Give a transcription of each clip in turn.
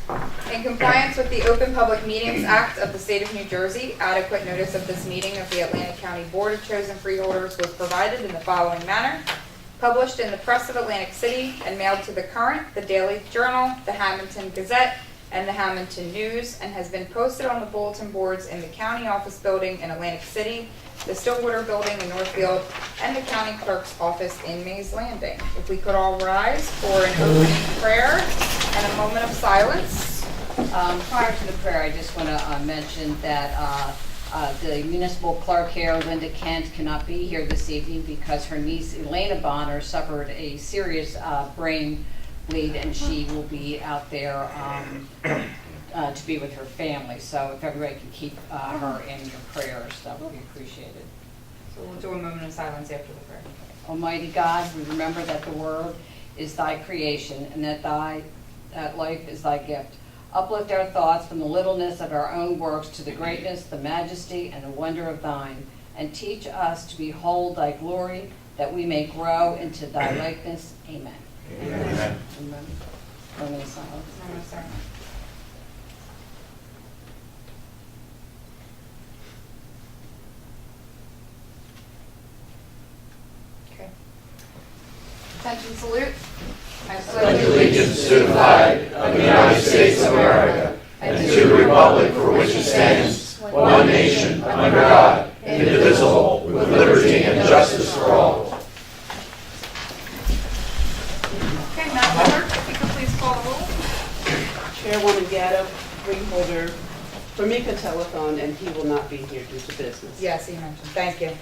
In compliance with the Open Public Meetings Act of the State of New Jersey, adequate notice of this meeting of the Atlantic County Board of Chosen Freeholders was provided in the following manner. Published in the Press of Atlantic City and mailed to the Current, the Daily Journal, the Hamilton Gazette, and the Hamilton News, and has been posted on the bulletin boards in the County Office Building in Atlantic City, the Stillwater Building in Northfield, and the County Clerk's Office in Mays Landing. If we could all rise for an opening prayer and a moment of silence. Prior to the prayer, I just want to mention that the municipal clerk here, Linda Kent, cannot be here this evening because her niece, Elena Bonner, suffered a serious brain bleed, and she will be out there to be with her family. So if everybody can keep her in your prayers, that would be appreciated. So we'll do a moment of silence after the prayer. Almighty God, we remember that the world is thy creation and that life is thy gift. Uplift our thoughts from the littleness of our own works to the greatness, the majesty, and the wonder of thine, and teach us to behold thy glory, that we may grow into thy likeness. Amen. Amen. Amen. Moment of silence. Moment of silence. Okay. Attention salute. I Pledge allegiance to the flag of the United States of America and to the republic for which it stands, one nation, under God, indivisible, with liberty and justice for all. Okay, Madam Clerk, if you could please call the roll. Chairwoman Gatto, Freeholder Meeting telephone, and he will not be here due to business. Yes, he mentioned. Thank you.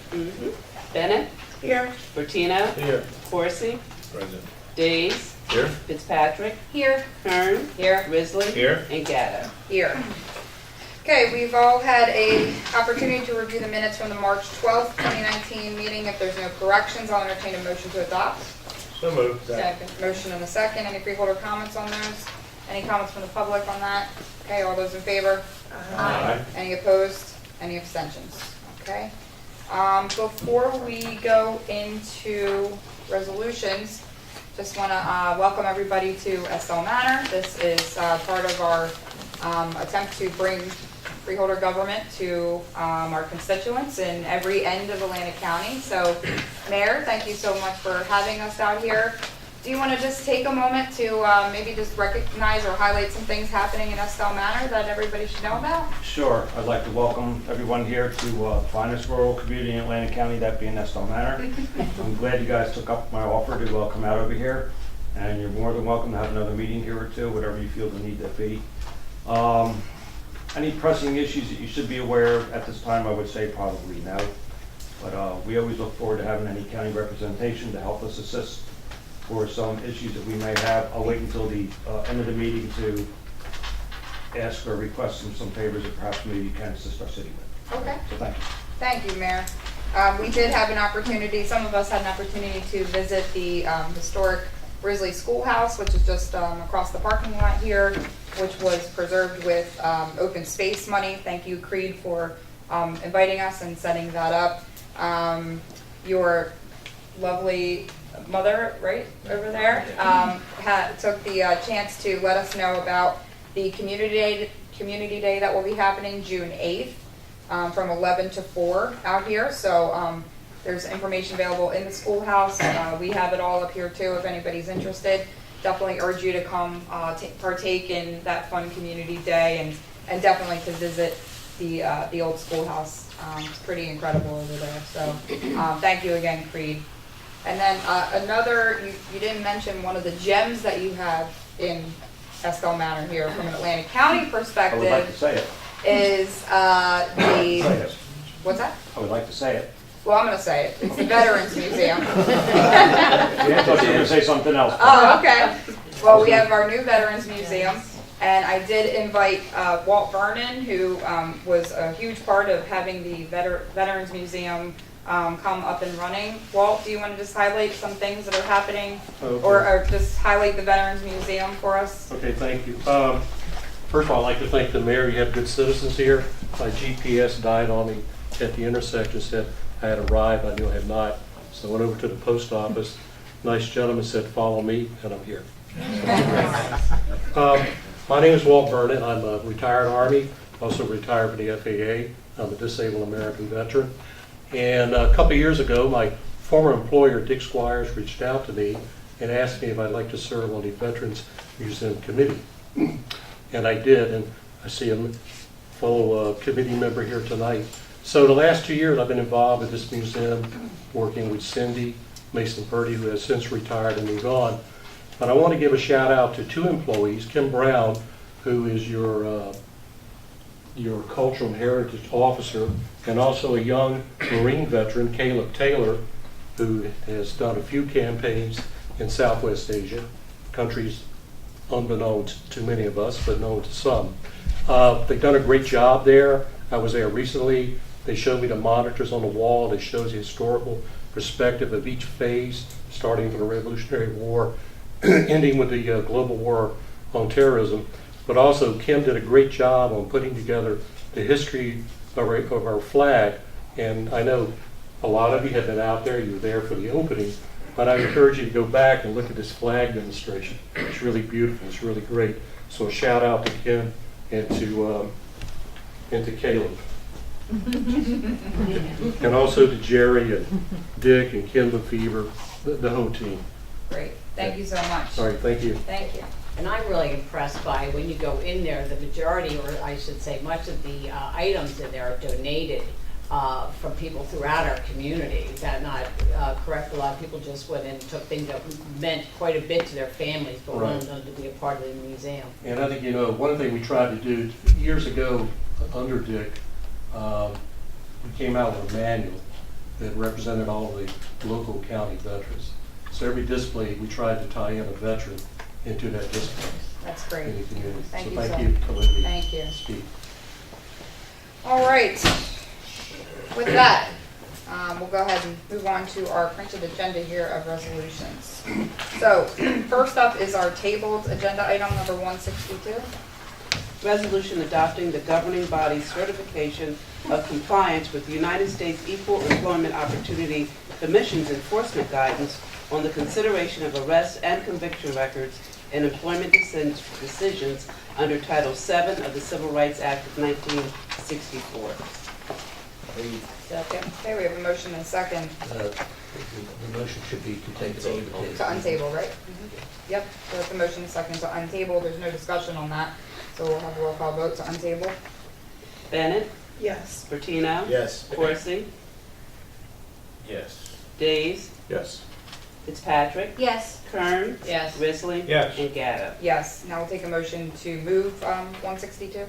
Bennett? Here. Bertino? Here. Corsi? Present. Days? Here. Fitzpatrick? Here. Kern? Here. Risley? Here. And Gatto. Here. Okay, we've all had a opportunity to review the minutes from the March 12th, 2019 meeting. If there's no corrections, I'll entertain a motion to adopt. So moved. Second. Motion and a second. Any freeholder comments on those? Any comments from the public on that? Okay, all those in favor? Aye. Any opposed? Any abstentions? Okay. Before we go into resolutions, just want to welcome everybody to Estelle Manor. This is part of our attempt to bring freeholder government to our constituents in every end of Atlantic County. So, Mayor, thank you so much for having us out here. Do you want to just take a moment to maybe just recognize or highlight some things happening in Estelle Manor that everybody should know about? Sure. I'd like to welcome everyone here to the finest rural community in Atlantic County, that being Estelle Manor. I'm glad you guys took up my offer to come out over here, and you're more than welcome to have another meeting here or two, whatever you feel the need to be. Any pressing issues that you should be aware of at this time, I would say probably no. But we always look forward to having any county representation to help us assist for some issues that we may have. I'll wait until the end of the meeting to ask or request some favors that perhaps maybe you can assist our city with. Okay. So thank you. Thank you, Mayor. We did have an opportunity, some of us had an opportunity to visit the historic Risley Schoolhouse, which is just across the parking lot here, which was preserved with open space money. Thank you, Creed, for inviting us and setting that up. Your lovely mother, right over there, took the chance to let us know about the community day that will be happening June 8th from 11 to 4 out here. So there's information available in the schoolhouse. We have it all up here too if anybody's interested. Definitely urge you to come partake in that fun community day and definitely to visit the old schoolhouse. It's pretty incredible over there. So thank you again, Creed. And then another, you didn't mention one of the gems that you have in Estelle Manor here from an Atlantic County perspective. I would like to say it. Is Say it. what's that? I would like to say it. Well, I'm going to say it. It's the Veterans Museum. Yeah, I thought you were going to say something else. Oh, okay. Well, we have our new Veterans Museum, and I did invite Walt Vernon, who was a huge part of having the Veterans Museum come up and running. Walt, do you want to just highlight some things that are happening, or just highlight the Veterans Museum for us? Okay, thank you. First of all, I'd like to thank the mayor. You have good citizens here. My GPS died on me at the intersection, said I had arrived. I knew I had not. So I went over to the post office. Nice gentleman said, follow me, and I'm here. My name is Walt Burnett. I'm a retired Army, also retired from the FAA. I'm a disabled American veteran. And a couple of years ago, my former employer, Dick Squires, reached out to me and asked me if I'd like to serve on the Veterans Museum Committee. And I did, and I see a fellow committee member here tonight. So the last 2 years, I've been involved with this museum, working with Cindy Mason Purdy, who has since retired and moved on. But I want to give a shout out to 2 employees, Kim Brown, who is your Cultural and Heritage Officer, and also a young Marine veteran, Caleb Taylor, who has done a few campaigns in Southwest Asia, countries unbeknownst to many of us, but known to some. They've done a great job there. I was there recently. They showed me the monitors on the wall. They shows the historical perspective of each phase, starting from the Revolutionary War, ending with the global war on terrorism. But also, Kim did a great job on putting together the history of our flag. And I know a lot of you have been out there. You were there for the opening. But I encourage you to go back and look at this flag demonstration. It's really beautiful. It's really great. So a shout out to Kim and to Caleb. And also to Jerry and Dick and Kim Lefevre, the whole team. Great, thank you so much. All right, thank you. Thank you. And I'm really impressed by when you go in there, the majority, or I should say much of the items in there are donated from people throughout our community. Is that not correct? A lot of people just went and took things that meant quite a bit to their families, but Right. wanted to be a part of the museum. And I think, one thing we tried to do years ago under Dick, we came out with a manual that represented all the local county veterans. So every display, we tried to tie in a veteran into that display That's great. in the community. Thank So you, thank sir. you for letting me Thank you. speak. All right. With that, we'll go ahead and move on to our printed agenda here of resolutions. So first up is our tabled agenda item number 162. Resolution adopting the governing body's certification of compliance with the United States Equal Employment Opportunity Commission's enforcement guidance on the consideration of arrest and conviction records and employment decisions under Title VII of the Civil Rights Act of 1964. Second. Okay, we have a motion and a second The motion should be to take it over the to untable, right? Yep, so it's a motion and a second to untable. There's no discussion on that. So we'll have a roll call vote to untable. Bennett, Yes. Bertino, Yes. Corsi, Yes. Days, Yes. Fitzpatrick, Yes. Kern, Yes. Risley, Yes. and Gatto. Yes, now we'll take a motion to move 162.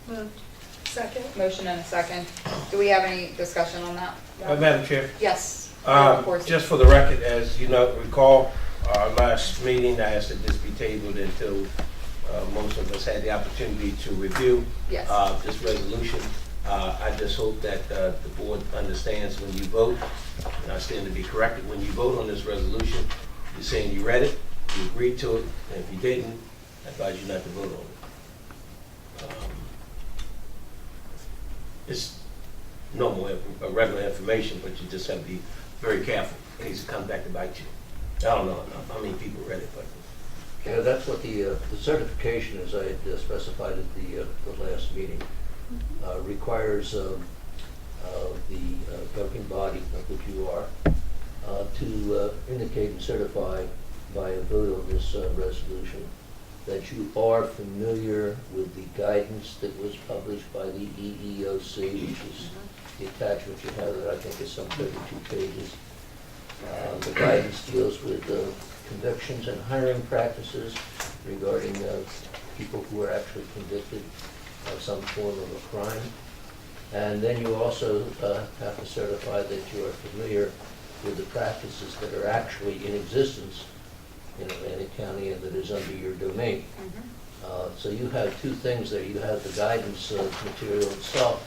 Moved. Second. Motion and a second. Do we have any discussion on that? Madam Chair, Yes. Of course. just for the record, as you know, recall, our last meeting, I asked that this be tabled until most of us had the opportunity to review Yes. this resolution. I just hope that the board understands when you vote, and I stand to be corrected, when you vote on this resolution, you're saying you read it, you agreed to it, and if you didn't, I advise you not to vote on it. It's normal, regular information, but you just have to be very careful in case it comes back to bite you. I don't know how many people read it, but. Yeah, that's what the certification, as I had specified at the last meeting, requires the governing body, of which you are, to indicate and certify by a vote on this resolution that you are familiar with the guidance that was published by the EEOC, which is the attachment you have that I think is some 32 pages. The guidance deals with convictions and hiring practices regarding people who are actually convicted of some form of a crime. And then you also have to certify that you are familiar with the practices that are actually in existence in Atlantic County and that is under your domain. So you have two things there. You have the guidance material itself,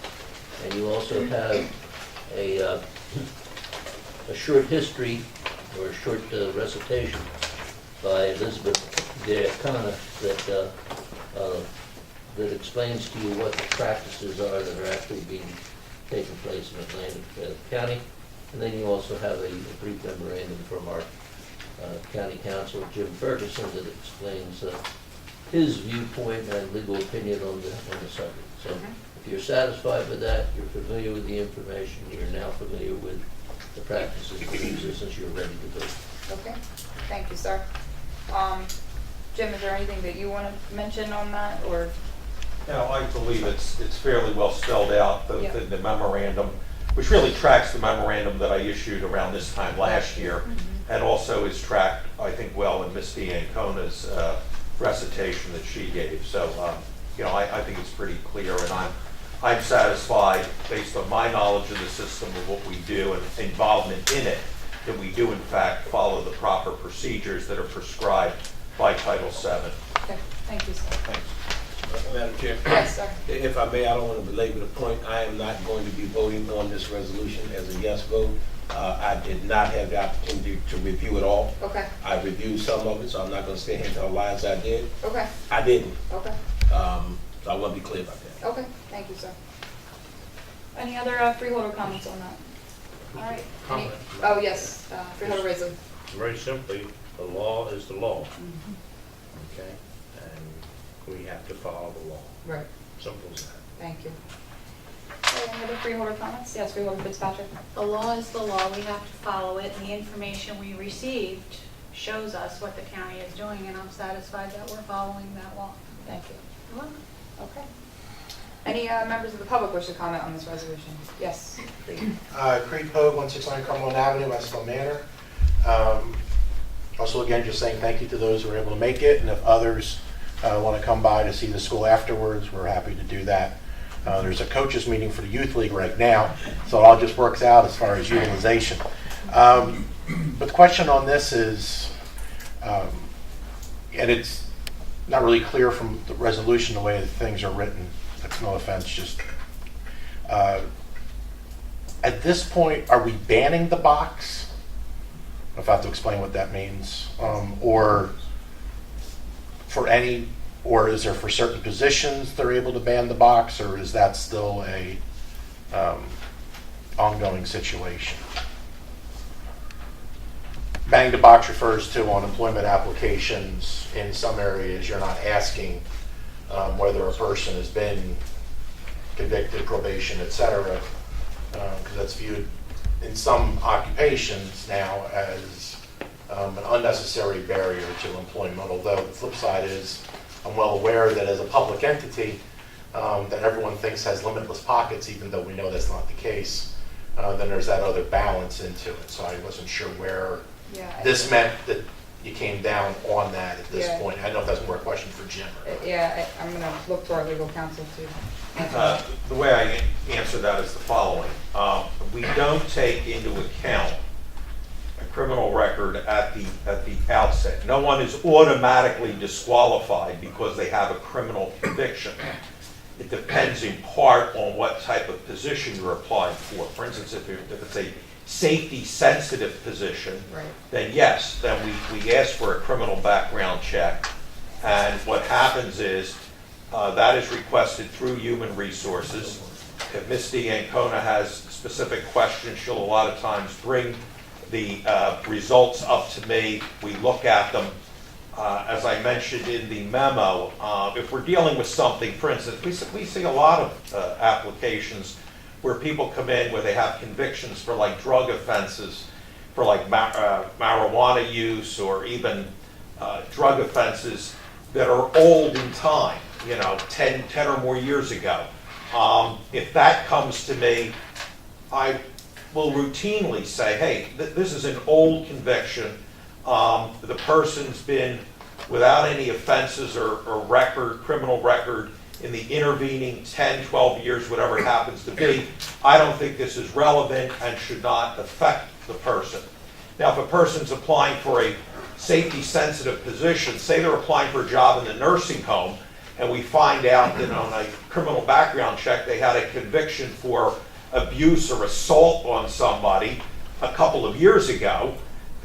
and you also have a short history or a short recitation by Elizabeth Diakona that explains to you what the practices are that are actually being taken place in Atlantic County. And then you also have a brief memorandum from our County Counsel, Jim Ferguson, that explains his viewpoint and legal opinion on the subject. So Mhm. if you're satisfied with that, you're familiar with the information, you're now familiar with the practices of the existence, you're ready to vote. Okay, thank you, sir. Jim, is there anything that you want to mention on that, or? No, I believe it's fairly well spelled out, Yeah. the memorandum, which really tracks the memorandum that I issued around this time last year, and also is tracked, I think, well in Ms. D'Ancona's recitation that she gave. So, I think it's pretty clear, and I'm satisfied, based on my knowledge of the system of what we do and involvement in it, that we do in fact follow the proper procedures that are prescribed by Title VII. Okay, thank you, sir. Thanks. Madam Chair? Yes, sir. If I may, I don't want to belabor the point. I am not going to be voting on this resolution as a yes vote. I did not have the opportunity to review it all. Okay, I reviewed some of it, so I'm not going to stand here and tell lies I did. okay, I didn't. okay, So I want to be clear about that. okay, thank you, sir. Any other freeholder comments on that? All right. Comment. Oh, yes, Freeholder Risley. Very simply, the law is the law. Okay? And we have to follow the law. Right, Simple as that. thank you. Okay, any other freeholder comments? Yes, Freeholder Fitzpatrick. The law is the law, we have to follow it, and the information we received shows us what the county is doing, and I'm satisfied that we're following that law. Thank you. Okay. Any members of the public wish to comment on this resolution? Yes, please. Creed Pogue, 169 Cumberland Avenue, Westfield Manor. Also, again, just saying thank you to those who were able to make it, and if others want to come by to see the school afterwards, we're happy to do that. There's a coaches meeting for the youth league right now, so it all just works out as far as utilization. But the question on this is, and it's not really clear from the resolution the way that things are written. It's no offense, just at this point, are we banning the box? I don't know if I have to explain what that means, or for any, or is there for certain positions they're able to ban the box, or is that still a ongoing situation? Banning the box refers to on employment applications in some areas you're not asking whether a person has been convicted, probation, etc., because that's viewed in some occupations now as an unnecessary barrier to employment, although the flip side is I'm well aware that as a public entity that everyone thinks has limitless pockets, even though we know that's not the case, then there's that other balance into it. So I wasn't sure where this meant that you came down on that at this point. I don't know if that's more a question for Jim. Yeah, I'm going to look to our legal counsel to answer that. The way I answer that is the following. We don't take into account a criminal record at the outset. No one is automatically disqualified because they have a criminal conviction. It depends in part on what type of position you're applying for. For instance, if it's a safety-sensitive position, Right. then yes, then we ask for a criminal background check. And what happens is that is requested through Human Resources. If Ms. D'Ancona has specific questions, she'll a lot of times bring the results up to me. We look at them. As I mentioned in the memo, if we're dealing with something, for instance, we see a lot of applications where people come in where they have convictions for like drug offenses, for like marijuana use, or even drug offenses that are old in time, 10 or more years ago. If that comes to me, I will routinely say, hey, this is an old conviction. The person's been without any offenses or criminal record in the intervening 10, 12 years, whatever it happens to be. I don't think this is relevant and should not affect the person. Now, if a person's applying for a safety-sensitive position, say they're applying for a job in the nursing home, and we find out that on a criminal background check they had a conviction for abuse or assault on somebody a couple of years ago,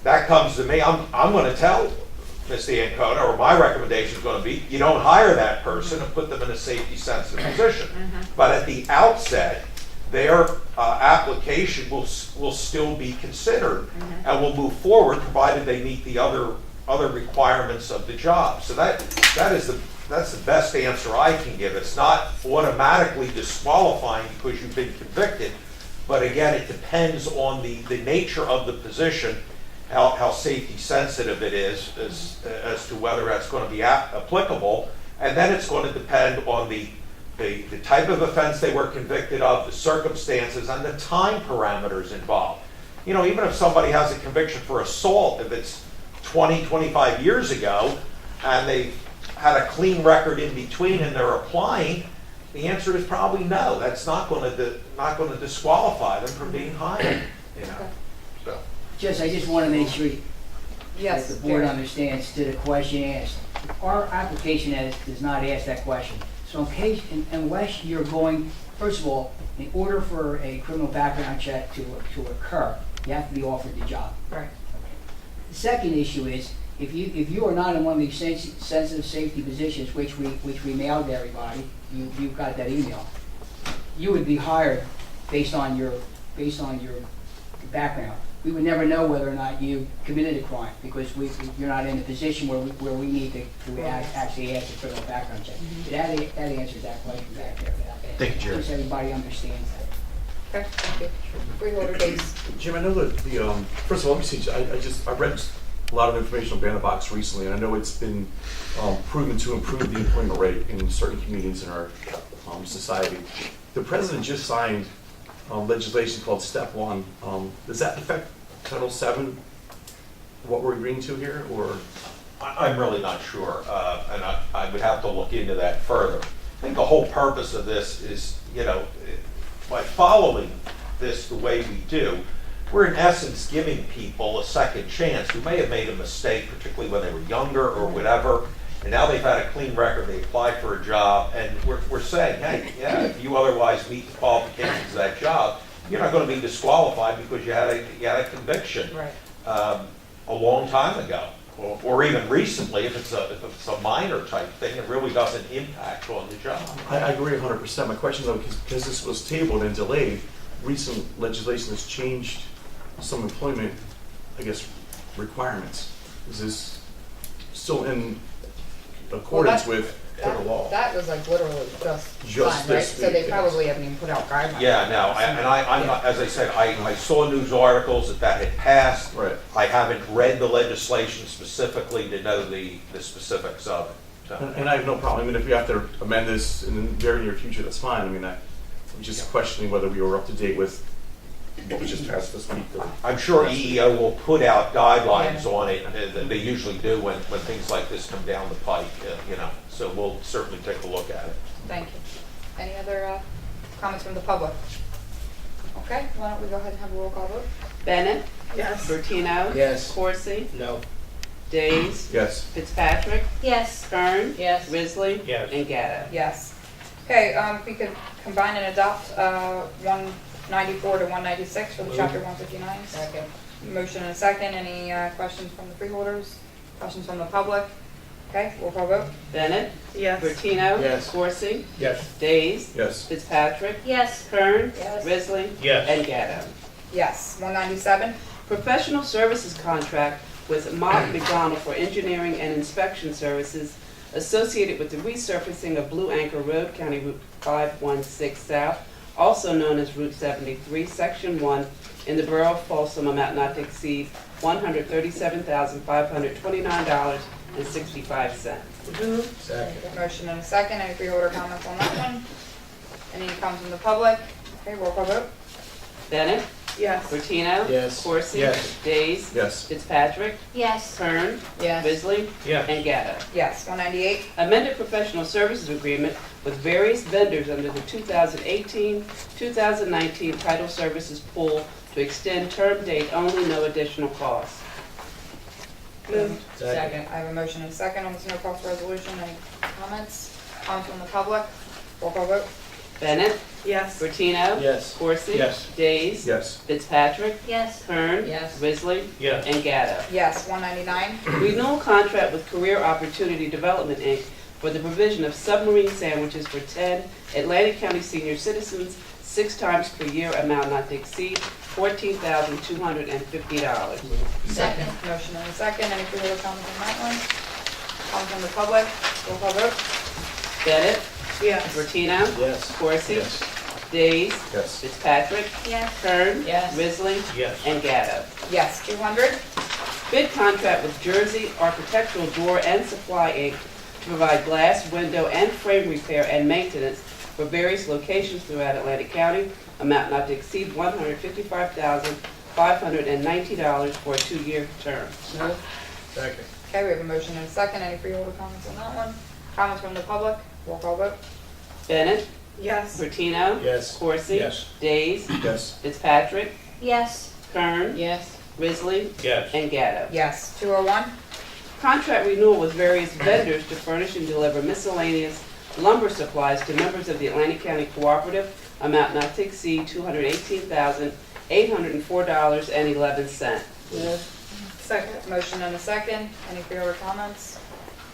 that comes to me, I'm going to tell Ms. D'Ancona, or my recommendation is going to be, you don't hire that person and put them in a safety-sensitive position. But at the outset, their application will still be considered and will move forward, provided they meet the other requirements of the job. So that is that's the best answer I can give. It's not automatically disqualifying because you've been convicted, but again, it depends on the nature of the position, how safety sensitive it is as to whether that's going to be applicable, and then it's going to depend on the type of offense they were convicted of, the circumstances, and the time parameters involved. You know, even if somebody has a conviction for assault, if it's 20, 25 years ago, and they've had a clean record in between and they're applying, the answer is probably no. That's not going to disqualify them from being hired. You know, so. I just want to make sure Yes, that the board Jerry. understands to the question asked. Our application does not ask that question. So in case, unless you're going, first of all, in order for a criminal background check to occur, you have to be offered the job. Right. The second issue is, if you are not in one of these sensitive safety positions, which we mailed to everybody, you've got that email, you would be hired based on your background. We would never know whether or not you committed a crime because you're not in a position where we need to actually ask a criminal background check. That answers that question back there. Thank you, Jerry. Just everybody understands that. Okay, thank you. Freeholder days. Jim, I know that first of all, let me see, I read a lot of information on Ban the Box recently, and I know it's been proven to improve the employment rate in certain communities in our society. The president just signed legislation called Step 1. Does that affect Title 7, what we're agreeing to here, or? I'm really not sure, and I would have to look into that further. I think the whole purpose of this is, you know, by following this the way we do, we're in essence giving people a second chance who may have made a mistake, particularly when they were younger or whatever, and now they've had a clean record, they applied for a job, and we're saying, hey, yeah, if you otherwise meet the qualifications of that job, you're not going to be disqualified because you had a conviction a long time ago, or even recently, if it's a minor type thing, it really doesn't impact on the job. I agree 100%. My question though, because this was tabled and delayed, recent legislation has changed some employment, I guess, requirements. Is this still in accordance with federal law? That was like literally just Just signed, right? this So they week, probably haven't even put out guidelines. Yeah, no, I'm not, as I said, I saw news articles that had passed. Right. I haven't read the legislation specifically to know the specifics of it. So. And I have no problem. I mean, if we have to amend this in the very near future, that's fine. I mean, I'm just questioning whether we were up to date with what was just passed this week. I'm sure EEO will put out guidelines on it, and they usually do when things like this come down the pike, you know, so we'll certainly take a look at it. Thank you. Any other comments from the public? Okay, why don't we go ahead and have a roll call vote? Bennett? Yes. Bertino? Yes. Corsi? No. Days? Yes. Fitzpatrick? Yes. Kern? Yes. Risley? Yes. And Gatto? Yes. Okay, if we could combine and adopt 194 to 196 for the Chapter 159. Second. Motion and a second. Any questions from the freeholders? Questions from the public? Okay, roll call vote. Bennett? Yes. Bertino? Yes. Corsi? Yes. Days? Yes. Fitzpatrick? Yes. Kern? Yes. Risley? Yes. And Gatto? Yes. 197. Professional services contract with Mott McDonald for engineering and inspection services associated with the resurfacing of Blue Anchor Road, County Route 516 South, also known as Route 73, Section 1, in the Borough of Folsom, amount not to exceed $137,529.65. Second. Motion and a second. Any freeholder comments on that one? Any comments from the public? Okay, roll call vote. Bennett? Yes. Bertino? Yes. Corsi? Yes. Days? Yes. Fitzpatrick? Yes. Kern? Yes. Risley? Yes. And Gatto? Yes. 198. Amended professional services agreement with various vendors under the 2018-2019 title services pool to extend term date only, no additional cost. Moved. Second. I have a motion and a second on this no cost resolution. Any comments? Comments from the public? Roll call vote. Bennett? Yes. Bertino? Yes. Corsi? Yes. Days? Yes. Fitzpatrick? Yes. Kern? Yes. Risley? Yes. And Gatto? Yes. 199. Renewal contract with Career Opportunity Development, Inc. for the provision of submarine sandwiches for 10 Atlantic County senior citizens, 6 times per year, amount not to exceed $14,250. Second. Motion and a second. Any further comments on that one? Comments from the public? Roll call vote. Bennett, Yes. Bertino, Yes. Corsi, Yes. Days, Yes. Fitzpatrick, Yes. Kern, Yes. Risley, Yes. and Gatto. Yes, 200. Bid contract with Jersey Architectural Door and Supply, Inc. to provide glass, window, and frame repair and maintenance for various locations throughout Atlantic County, amount not to exceed $155,590 for a 2-year term. Move. Second. Okay, we have a motion and a second. Any freeholder comments on that one? Comments from the public? Roll call vote. Bennett, Yes. Bertino, Yes. Corsi, Yes. Days, Yes. Fitzpatrick, Yes. Kern, Yes. Risley, Yes. and Gatto. Yes, 201. Contract renewal with various vendors to furnish and deliver miscellaneous lumber supplies to members of the Atlantic County Cooperative, amount not to exceed $218,804.11. Move. Second. Motion and a second. Any freeholder comments?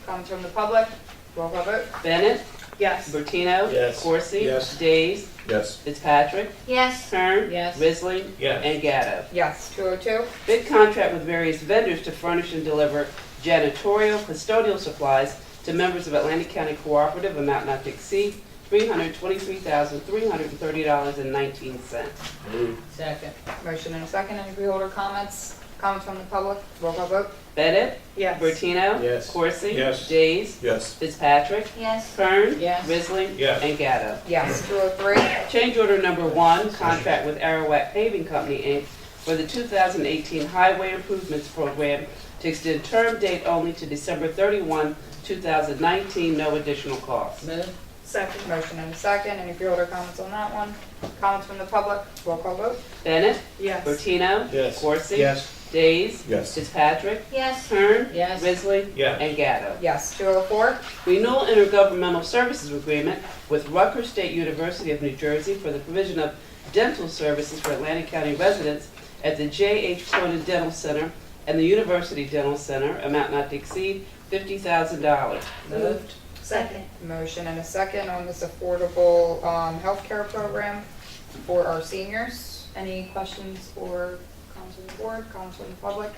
Comments from the public? Roll call vote. Bennett, Yes. Bertino, Yes. Corsi, Yes. Days, Yes. Fitzpatrick, Yes. Kern, Yes. Risley, Yes. and Gatto. Yes, 202. Bid contract with various vendors to furnish and deliver janitorial custodial supplies to members of Atlantic County Cooperative, amount not to exceed $323,330.19. Move. Second. Motion and a second. Any freeholder comments? Comments from the public? Roll call vote. Bennett, Yes. Bertino, Yes. Corsi, Yes. Days, Yes. Fitzpatrick, Yes. Kern, Yes. Risley, Yes. and Gatto. Yes, 203. Change order number 1, contract with Arawak Paving Company, Inc. for the 2018 Highway Improvements Program to extend term date only to December 31, 2019, no additional cost. Move. Second. Motion and a second. Any freeholder comments on that one? Comments from the public? Roll call vote. Bennett, Yes. Bertino, Yes. Corsi, Yes. Days, Yes. Fitzpatrick, Yes. Kern, Yes. Risley, Yes. and Gatto. Yes, 204. Renewal intergovernmental services agreement with Rutgers State University of New Jersey for the provision of dental services for Atlantic County residents at the J.H. Cronin Dental Center and the University Dental Center, amount not to exceed $50,000. Moved. Second. Motion and a second on this affordable healthcare program for our seniors. Any questions or comments from the board? Comments from the public?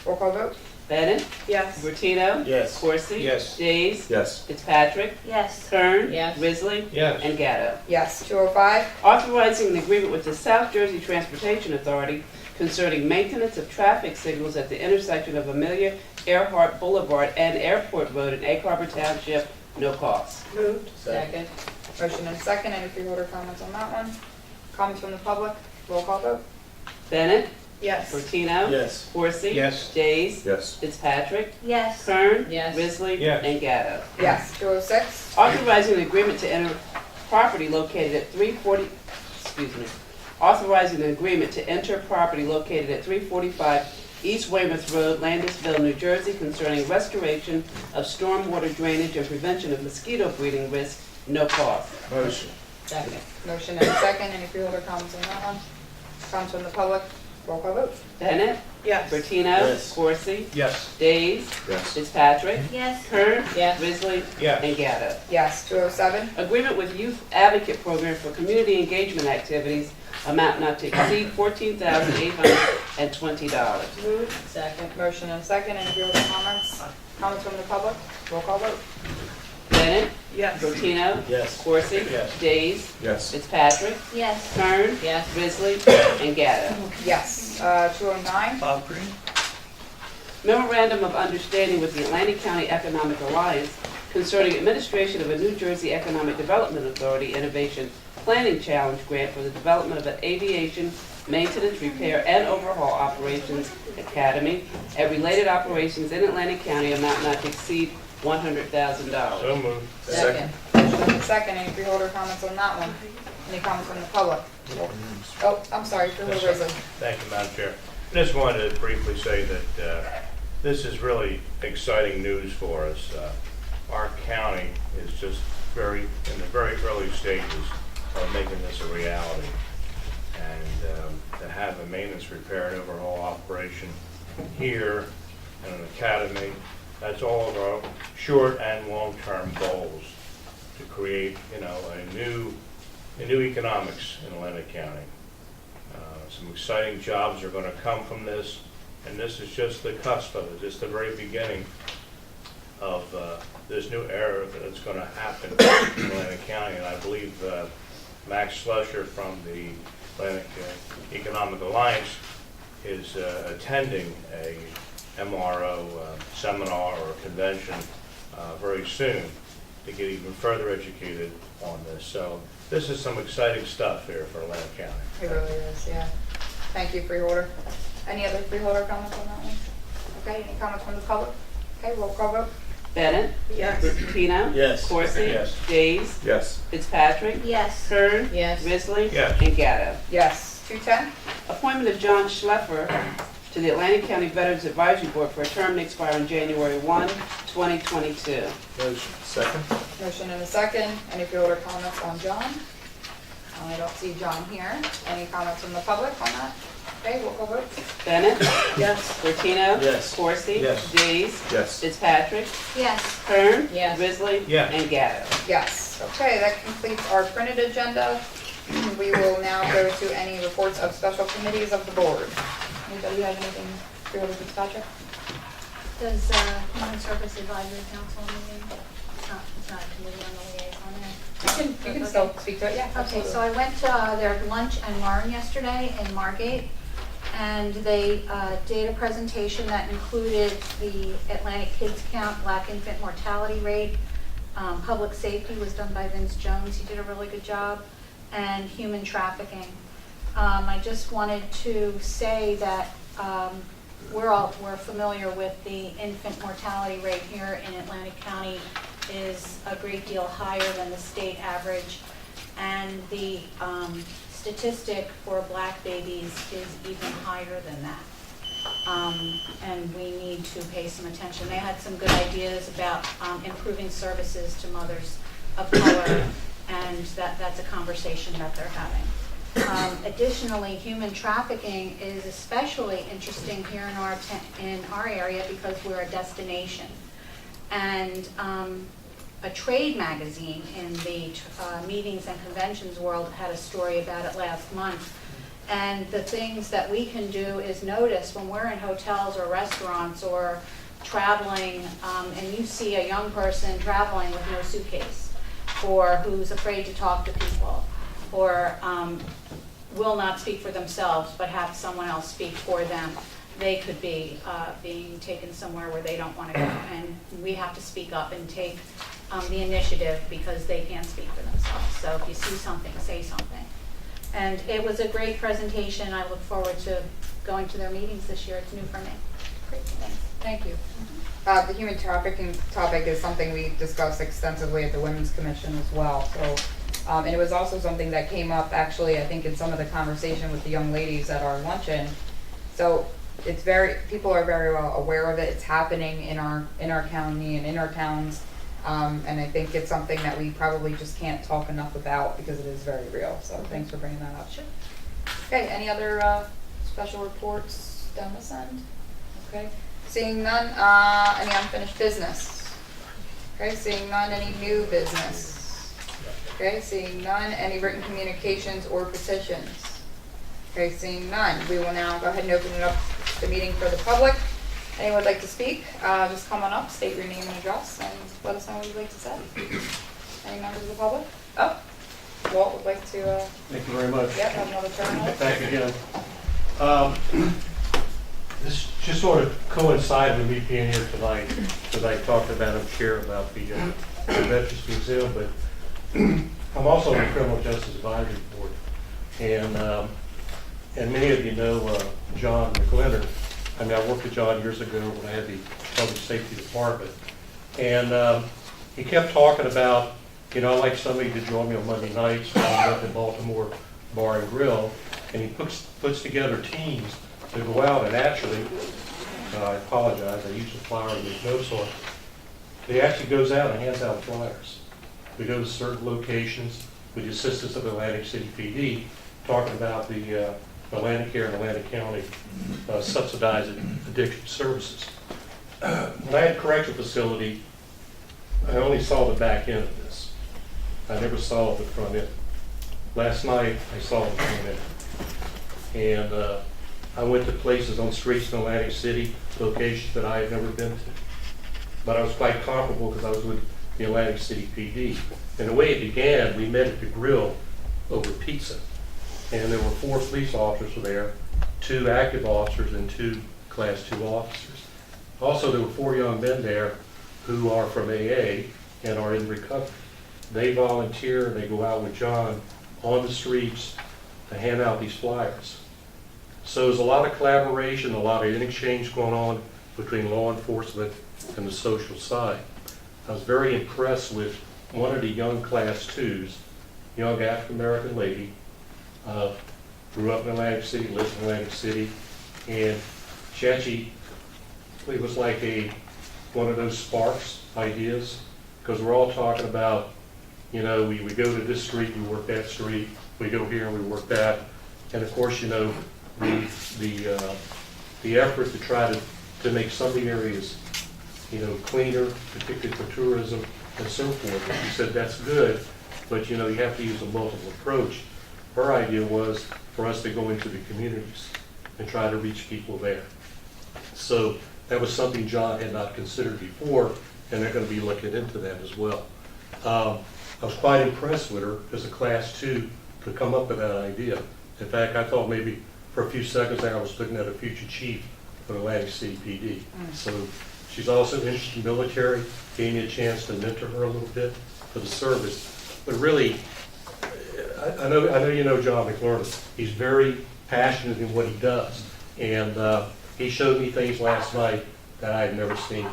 Roll call vote. Bennett, Yes. Bertino, Yes. Corsi, Yes. Days, Yes. Fitzpatrick, Yes. Kern, Yes. Risley, Yes. and Gatto. Yes, 205. Authorizing an agreement with the South Jersey Transportation Authority concerning maintenance of traffic signals at the intersection of Amelia Earhart Boulevard and Airport Road in Egg Harbor Township, no cost. Moved. Second. Motion and second. Any freeholder comments on that one? Comments from the public? Roll call vote. Bennett, Yes. Bertino, Yes. Corsi, Yes. Days, Yes. Fitzpatrick, Yes. Kern, Yes. Risley, Yes. and Gatto. Yes, 206. Authorizing an agreement to enter property located at 340, authorizing an agreement to enter property located at 345 East Weymouth Road, Landisville, New Jersey, concerning restoration of stormwater drainage and prevention of mosquito breeding risk, no cost. Motion. Second. Motion and a second. Any freeholder comments on that one? Comments from the public? Roll call vote. Bennett, Yes. Bertino, Yes. Corsi, Yes. Days, Yes. Fitzpatrick, Yes. Kern, Yes. Risley, Yes. and Gatto. Yes, 207. Agreement with Youth Advocate Program for Community Engagement Activities, amount not to exceed $14,820. Moved. Second. Motion and a second. Any freeholder comments? Comments from the public? Roll call vote. Bennett, Yes. Bertino, Yes. Corsi, Yes. Days, Yes. Fitzpatrick, Yes. Kern, Yes. Risley, and Gatto. Yes, 209. Bob Green. Memorandum of Understanding with the Atlantic County Economic Alliance concerning administration of a New Jersey Economic Development Authority Innovation Planning Challenge Grant for the development of an aviation maintenance, repair, and overhaul operations academy and related operations in Atlantic County, amount not to exceed $100,000. So moved. Second. Motion and a second. Any freeholder comments on that one? Any comments from the public? Oh, I'm sorry, Freeholder Risley. Thank you, Madam Chair. I just wanted to briefly say that this is really exciting news for us. Our county is just in the very early stages of making this a reality. And to have a maintenance, repair, and overhaul operation here and an academy, that's all of our short and long-term goals to create, a new economics in Atlantic County. Some exciting jobs are going to come from this, and this is just the cusp of it, just the very beginning of this new era that's going to happen in Atlantic County. And I believe Max Slusher from the Atlantic Economic Alliance is attending a MRO seminar or convention very soon to get even further educated on this. So this is some exciting stuff here for Atlantic County. It really is, yeah. Thank you, Freeholder. Any other Freeholder comments on that one? Okay, any comments from the public? Okay, roll call vote. Bennett? Yes. Pino? Yes. Coursey? Yes. Days? Yes. Fitzpatrick? Yes. Kern? Yes. Risley? Yes. And Gatto. Yes. 210? Appointment of John Schleffer to the Atlantic County Veterans Advisory Board for a term to expire on January 1, 2022. Motion. Second? Motion and a second. Any Freeholder comments on John? I don't see John here. Any comments from the public on that? Okay, roll call vote. Bennett? Yes. Bertino? Yes. Coursey? Yes. Days? Yes. Fitzpatrick? Yes. Kern? Yes. Risley? Yes. And Gatto. Yes. Okay, that completes our printed agenda. We will now go to any reports of special committees of the board. Anybody have anything, Freeholder Fitzpatrick? Does Human Service Advisory Council meeting? It's not a committee on the liaison there. You can still speak to it, yeah. Okay, so I went to their lunch and learn yesterday in Margate, and they did a presentation that included the Atlantic Kids Count, Black Infant Mortality Rate, public safety was done by Vince Jones, he did a really good job, and human trafficking. I just wanted to say that we're familiar with the infant mortality rate here in Atlantic County is a great deal higher than the state average, and the statistic for black babies is even higher than that. And we need to pay some attention. They had some good ideas about improving services to mothers of color, and that's a conversation that they're having. Additionally, human trafficking is especially interesting here in our area because we're a destination. And a trade magazine in the meetings and conventions world had a story about it last month. And the things that we can do is notice when we're in hotels or restaurants or traveling, and you see a young person traveling with no suitcase, or who's afraid to talk to people, or will not speak for themselves but have someone else speak for them. They could be being taken somewhere where they don't want to go, and we have to speak up and take the initiative because they can't speak for themselves. So if you see something, say something. And it was a great presentation. I look forward to going to their meetings this year. It's new for me. Great, thanks. Thank you. The human trafficking topic is something we discussed extensively at the Women's Commission as well. So, and it was also something that came up actually, I think, in some of the conversation with the young ladies at our luncheon. So it's people are very well aware of it. It's happening in our county and in our towns. And I think it's something that we probably just can't talk enough about because it is very real. So thanks for bringing that up. Sure. Okay, any other special reports down this end? Okay, seeing none, any unfinished business? Okay, seeing none, any new business? Okay, seeing none, any written communications or petitions? Okay, seeing none, we will now go ahead and open it up the meeting for the public. Anyone would like to speak, just come on up, state your name and address, and let us know what you'd like to say. Any members of the public? Oh, Walt would like to, Thank you very much. yeah, have another turn. Thank you again. This just sort of coincided with me being here tonight, because I talked about and shared about the Veterans Museum, but I'm also on the Criminal Justice Advisory Board. And many of you know John McGlinner. I mean, I worked with John years ago when I had the Public Safety Department. And he kept talking about, you know, I like somebody to join me on Monday nights when I'm up in Baltimore Bar and Grill. And he puts together teams to go out and actually, I apologize, I used a flyer to make notes on. He actually goes out and hands out flyers. We go to certain locations with the assistance of Atlantic City PD, talking about the Atlantic Care and Atlantic County subsidized addiction services. When I had a correctional facility, I only saw the back end of this. I never saw the front end. Last night, I saw the front end. And I went to places on streets in Atlantic City, locations that I had never been to. but I was quite comfortable because I was with the Atlantic City PD. And the way it began, we met at the grill over pizza. And there were 4 police officers there, 2 active officers and 2 Class 2 officers. Also, there were 4 young men there who are from AA and are in recovery. They volunteer, they go out with John on the streets to hand out these flyers. So there's a lot of collaboration, a lot of exchange going on between law enforcement and the social side. I was very impressed with one of the young Class 2s, young African-American lady, grew up in Atlantic City, lives in Atlantic City, and she actually, it was like one of those sparks ideas, because we're all talking about, you know, we go to this street, we work that street, we go here and we work that, and of course, you know, the effort to try to make some of the areas, you know, cleaner, particularly for tourism and so forth. And she said that's good, but you know, you have to use a multiple approach. Her idea was for us to go into the communities and try to reach people there. So that was something John had not considered before, and they're going to be looking into that as well. I was quite impressed with her as a Class 2 to come up with that idea. In fact, I thought maybe for a few seconds there I was looking at a future chief for the Atlantic City PD. So she's also interested in military, gave me a chance to mentor her a little bit for the service. But really, I know you know John McLaurin. He's very passionate in what he does. And he showed me things last night that I had never seen.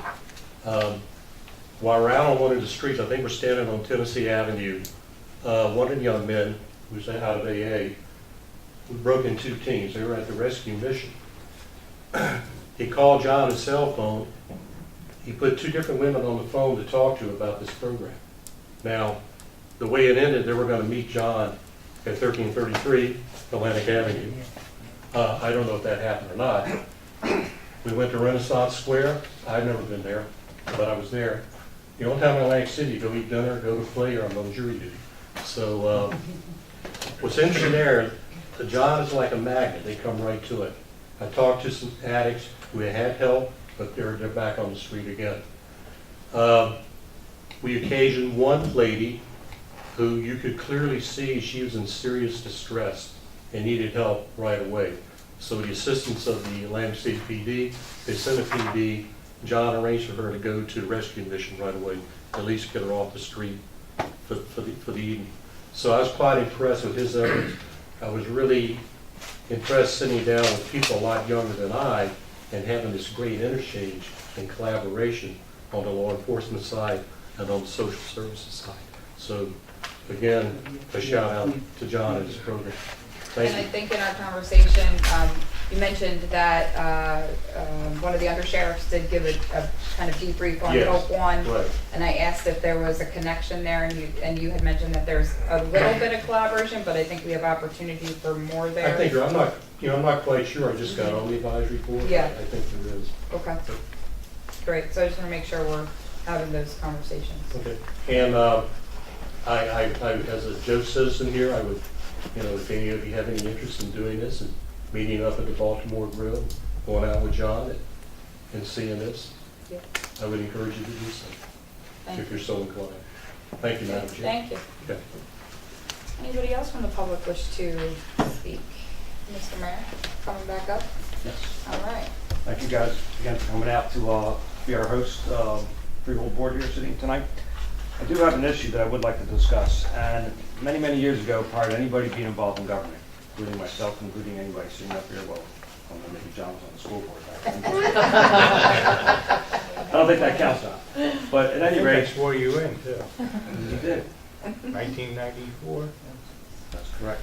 While we're out on one of the streets, I think we're standing on Tennessee Avenue, one of the young men who's out of AA, we broke in 2 teams. They were at the rescue mission. He called John his cell phone. He put 2 different women on the phone to talk to about this program. Now, the way it ended, they were going to meet John at 1333 Atlantic Avenue. I don't know if that happened or not. We went to Renaissance Square. I've never been there, but I was there. The only time in Atlantic City, go eat dinner, go to play, or I'm on jury duty. So what's interesting there, John is like a magnet. They come right to it. I talked to some addicts who had help, but they're back on the street again. We occasioned one lady who you could clearly see she was in serious distress and needed help right away. So with the assistance of the Atlantic City PD, they sent a PD. John arranged for her to go to the rescue mission right away, at least get her off the street for the evening. So I was quite impressed with his efforts. I was really impressed sitting down with people a lot younger than I and having this great interchange and collaboration on the law enforcement side and on the social services side. So again, a shout out to John and his program. Thank And I you. think in our conversation, you mentioned that one of the undersheriffs did give a kind of debrief on Yes, Hope One. right. And I asked if there was a connection there, and you had mentioned that there's a little bit of collaboration, but I think we have opportunity for more there. I think, I'm not quite sure. I just got on the advisory board. Yeah. I think there is. Okay. Great. So I just want to make sure we're having those conversations. Okay. And I, as a Joe citizen here, I would, if any of you have any interest in doing this and meeting up at the Baltimore Grill, going out with John and seeing this, Yeah. I would encourage you to do so, Thank if you. you're so inclined. Thank you, Madam Chair. Thank you. Okay. Anybody else from the public wish to speak? Mr. Mayor, coming back up? Yes. All right. Thank you guys again for coming out to be our host, Freehold Board here sitting tonight. I do have an issue that I would like to discuss, and many, many years ago, prior to anybody being involved in government, including myself, including anybody sitting up here, well, I don't know, maybe John was on the school board back then. I don't think that counts now. But at any I rate, swore you in, too. you did. 1994? That's correct.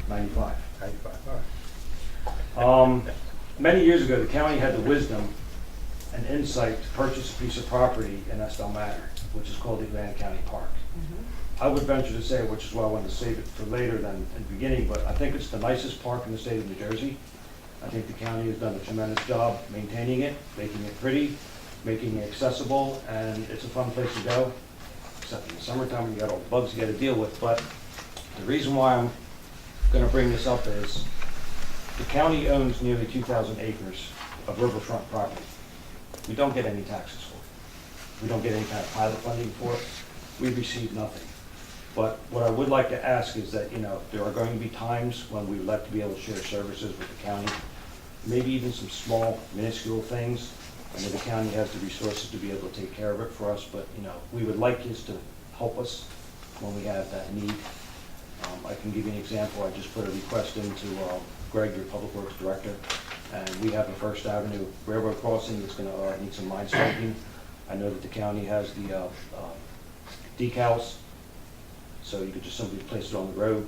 95. 95, all right. Many years ago, the county had the wisdom and insight to purchase a piece of property in Estelle Manor, which is called the Atlantic County Park. I would venture to say, which is why I wanted to save it for later than in the beginning, but I think it's the nicest park in the state of New Jersey. I think the county has done a tremendous job maintaining it, making it pretty, making it accessible, and it's a fun place to go, except in the summertime when you got all the bugs you got to deal with. But the reason why I'm going to bring this up is the county owns nearly 2,000 acres of riverfront property. We don't get any taxes for it. we don't get any kind of pilot funding for it. We've received nothing. But what I would like to ask is that, there are going to be times when we would like to be able to share services with the county, maybe even some small minuscule things. I know the county has the resources to be able to take care of it for us, but, we would like you to help us when we have that need. I can give you an example. I just put a request into Greg, your Public Works Director, and we have a First Avenue railroad crossing that's going to need some line striping. I know that the county has the decals, so you could just simply place it on the road,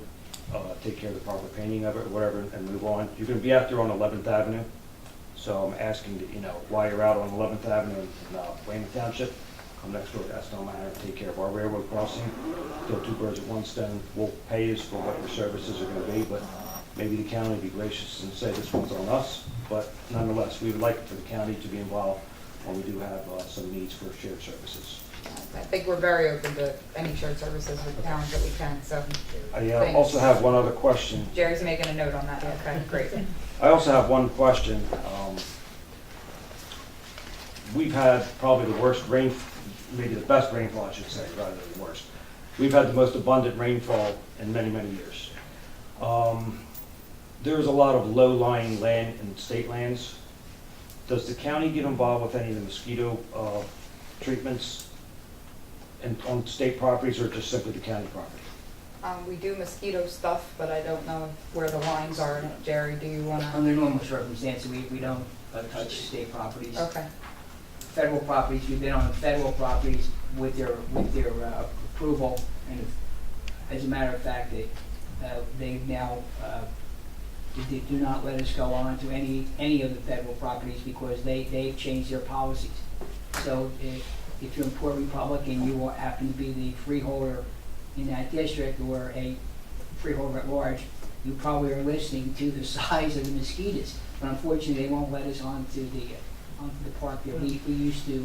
take care of the proper painting of it or whatever, and move on. You're going to be out there on 11th Avenue, so I'm asking that, while you're out on 11th Avenue in Weymouth Township, come next door to Estelle Manor, take care of our railroad crossing, kill two birds with one stone. We'll pay you for what your services are going to be, but maybe the county will be gracious and say this one's on us. But nonetheless, we would like for the county to be involved when we do have some needs for shared services. I think we're very open to any shared services with towns that we can, so. I also have one other question. Jerry's making a note on that, okay, great. I also have one question. We've had probably the worst rain, maybe the best rainfall, I should say, rather than the worst. We've had the most abundant rainfall in many, many years. There's a lot of low-lying land in state lands. Does the county get involved with any of the mosquito treatments on state properties, or just simply the county property? We do mosquito stuff, but I don't know where the lines are. Jerry, do you want to? Under normal circumstances, we don't touch state properties. Okay. Federal properties, we've been on federal properties with their approval, and as a matter of fact, they've now they do not let us go on to any of the federal properties because they've changed their policies. So if you're in Port Republic and you happen to be the freeholder in that district or a freeholder at large, you probably are listening to the size of the mosquitoes. But unfortunately, they won't let us onto the park there. We used to,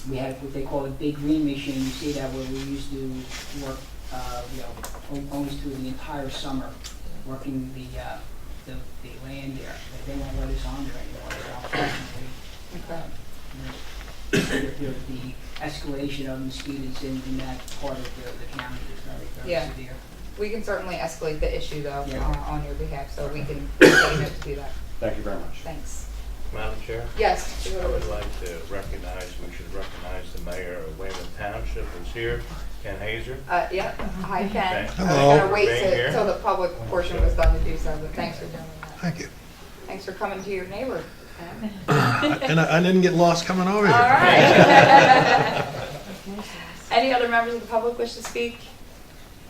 we had what they call a big green machine. You see that where we used to work, almost through the entire summer, working the land there. But they won't let us on there anymore. So unfortunately, the escalation of mosquitoes in that part of the county is very severe. We can certainly escalate the issue though on your behalf, so we can do that. Thank you very much. Thanks. Madam Chair? Yes. I would like to we should recognize the mayor of Weymouth Township who's here, Ken Hazer. Yeah, hi Ken. Thanks. I was gonna wait Being here. till the public portion was done to do so, but thanks for doing that. Thank you. Thanks for coming to your neighbor. Ken. And I didn't get lost coming over All here. right. Any other members of the public wish to speak?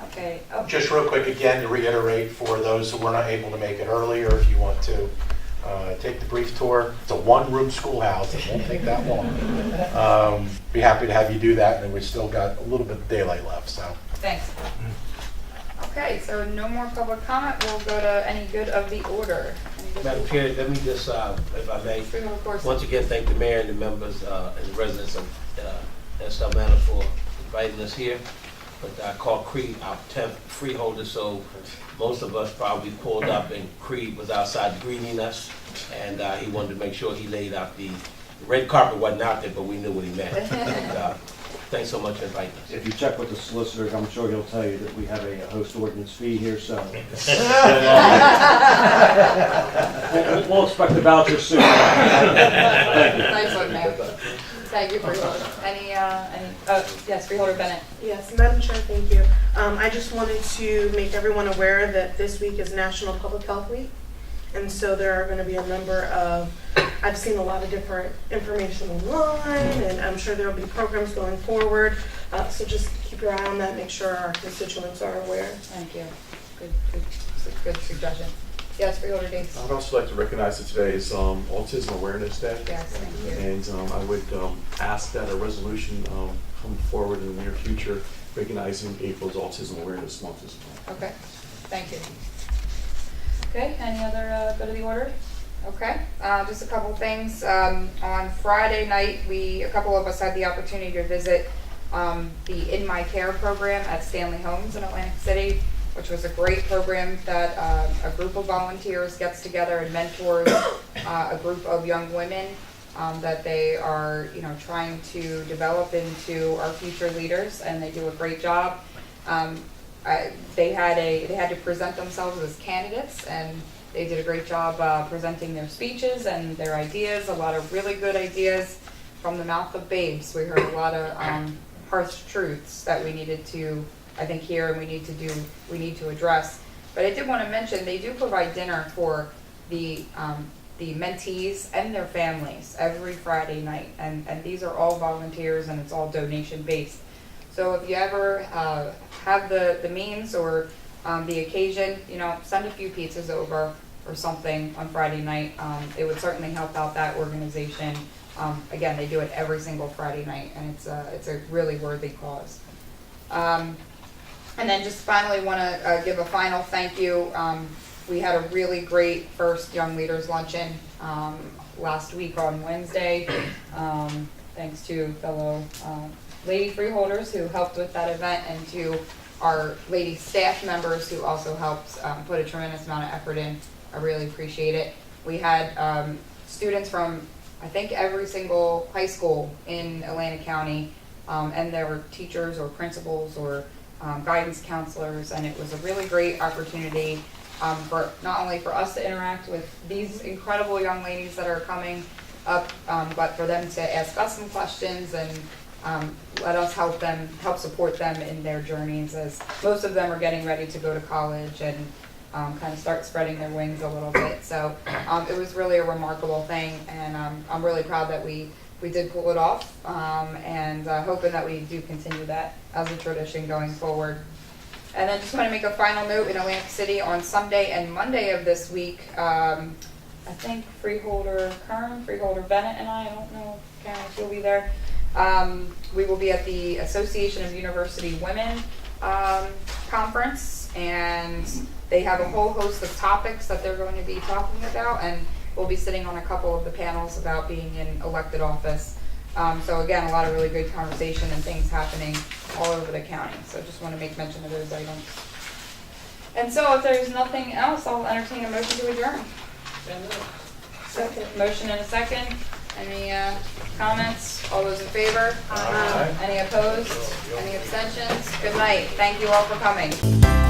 Okay. Oh. Just real quick again to reiterate for those who were not able to make it earlier, if you want to take the brief tour. It's a one-room schoolhouse. It won't take that long. Be happy to have you do that, and then we've still got a little bit of daylight left. So. Thanks. Okay, so no more public comment. We'll go to any good of the order. Madam Chair, let me just, if I may, Of course. once again thank the mayor and the members and the residents of Estelle Manor for inviting us here. But I called Creed our 10th freeholder, so most of us probably pulled up and Creed was outside greeting us, and he wanted to make sure he laid out the red carpet wasn't out there, but we knew what he meant. And, thanks so much for inviting us. If you check with the solicitors, I'm sure he'll tell you that we have a host ordinance fee here, so we'll expect the voucher soon. Thank you. Nice one, Mayor. Thank you, Freeholder. Yes, Freeholder Bennett. Yes, Madam Chair, thank you. I just wanted to make everyone aware that this week is National Public Health Week. And so there are going to be a number of, I've seen a lot of different information online, and I'm sure there will be programs going forward. So just keep your eye on that, make sure our constituents are aware. Thank you. Good suggestion. Yes, Freeholder Davis. I'd also like to recognize that today is Autism Awareness Day. Yes, thank you. And I would ask that a resolution come forward in the near future recognizing April's Autism Awareness Month as well. Okay, thank you. Okay, any other good of the order? Okay, just a couple things. On Friday night, a couple of us had the opportunity to visit the In My Care program at Stanley Homes in Atlantic City, which was a great program that a group of volunteers gets together and mentors a group of young women that they are, trying to develop into our future leaders, and they do a great job. They had to present themselves as candidates, and they did a great job presenting their speeches and their ideas. A lot of really good ideas from the mouth of babes. We heard a lot of harsh truths that we needed to, I think, hear, and we need to address. But I did want to mention they do provide dinner for the mentees and their families every Friday night, and these are all volunteers, and it's all donation based. So if you ever have the means or the occasion, send a few pizzas over or something on Friday night. It would certainly help out that organization. Again, they do it every single Friday night, and it's a really worthy cause. And then just finally want to give a final thank you. We had a really great first Young Leaders Luncheon last week on Wednesday. Thanks to fellow lady freeholders who helped with that event, and to our lady staff members who also helped put a tremendous amount of effort in. I really appreciate it. We had students from, I think, every single high school in Atlantic County, and there were teachers or principals or guidance counselors, and it was a really great opportunity for not only for us to interact with these incredible young ladies that are coming up, but for them to ask us some questions and let us help support them in their journeys, as most of them are getting ready to go to college and kind of start spreading their wings a little bit. So it was really a remarkable thing, and I'm really proud that we did pull it off, and hoping that we do continue that as a tradition going forward. And then just want to make a final note, in Atlantic City on Sunday and Monday of this week, I think Freeholder Bennett and I don't know, Karen, if you'll be there. We will be at the Association of University Women conference, and they have a whole host of topics that they're going to be talking about, and we'll be sitting on a couple of the panels about being in elected office. So again, a lot of really good conversation and things happening all over the county. So just want to make mention of those items. And so if there's nothing else, I'll entertain a motion to adjourn. Second. Motion and a second. Any comments? All those in favor? Aye. Any opposed? Any abstentions? Good night. Thank you all for coming.